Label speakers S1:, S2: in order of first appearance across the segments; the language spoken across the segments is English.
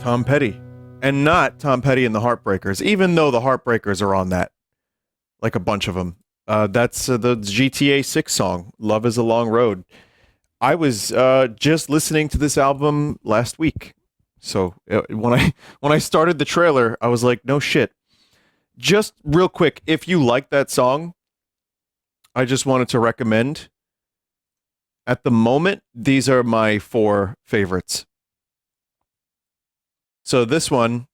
S1: Tom Petty. And not Tom Petty and the Heartbreakers, even though the Heartbreakers are on that. Like a bunch of them. That's the GTA 6 song, Love is a Long Road. I was just listening to this album last week. So when I started the trailer, I was like, no shit. Just real quick, if you like that song, I just wanted to recommend. At the moment, these are my 4 favorites. So this one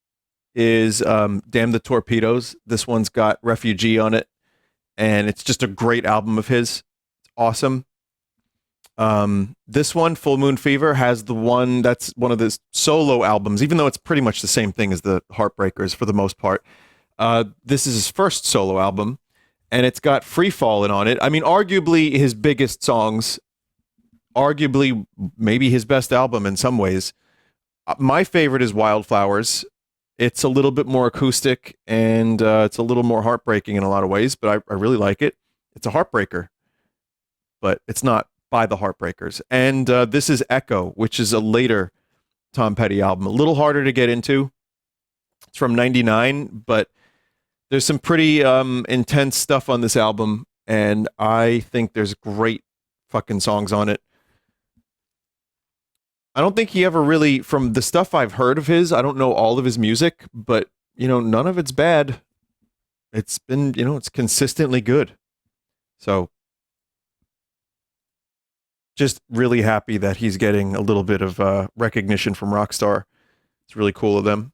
S1: is Damn the Torpedoes. This one's got Refugee on it, and it's just a great album of his. It's awesome. This one, Full Moon Fever, has the one that's one of his solo albums, even though it's pretty much the same thing as the Heartbreakers for the most part. This is his first solo album, and it's got Free Fallin' on it. I mean, arguably his biggest songs, arguably maybe his best album in some ways. My favorite is Wildflowers. It's a little bit more acoustic, and it's a little more heartbreaking in a lot of ways, but I really like it. It's a heartbreaker, but it's not by the Heartbreakers. And this is Echo, which is a later Tom Petty album. A little harder to get into. It's from 99, but there's some pretty intense stuff on this album, and I think there's great fucking songs on it. I don't think he ever really, from the stuff I've heard of his, I don't know all of his music, but, none of it's bad. It's been, it's consistently good. So, just really happy that he's getting a little bit of recognition from Rockstar. It's really cool of them.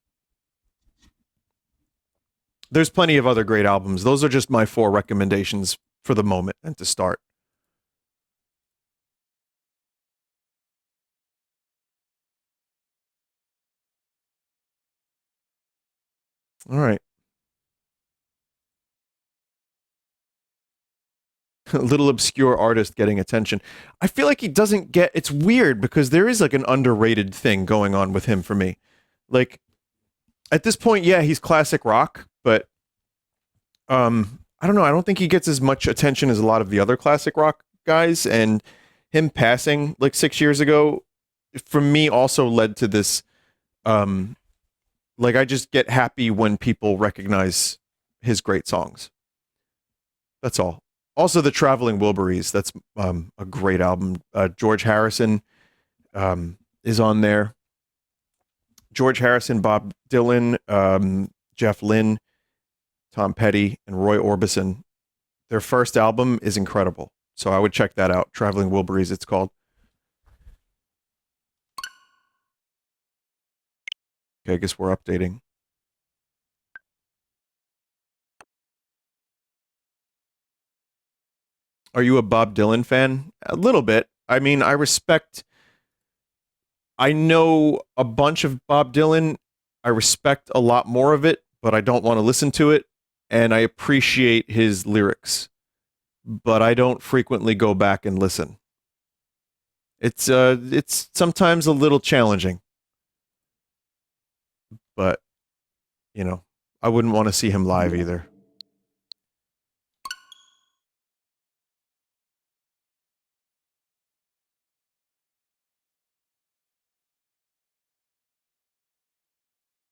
S1: There's plenty of other great albums. Those are just my 4 recommendations for the moment and to start. All right. A little obscure artist getting attention. I feel like he doesn't get, it's weird because there is like an underrated thing going on with him for me. Like at this point, yeah, he's classic rock, but I don't know, I don't think he gets as much attention as a lot of the other classic rock guys, and him passing like 6 years ago for me also led to this like I just get happy when people recognize his great songs. That's all. Also, the Traveling Wilburys. That's a great album. George Harrison is on there. George Harrison, Bob Dylan, Jeff Lynne, Tom Petty, and Roy Orbison. Their first album is incredible. So I would check that out. Traveling Wilburys, it's called. Okay, I guess we're updating. Are you a Bob Dylan fan? A little bit. I mean, I know a bunch of Bob Dylan. I respect a lot more of it, but I don't want to listen to it. And I appreciate his lyrics, but I don't frequently go back and listen. It's sometimes a little challenging, but I wouldn't want to see him live either.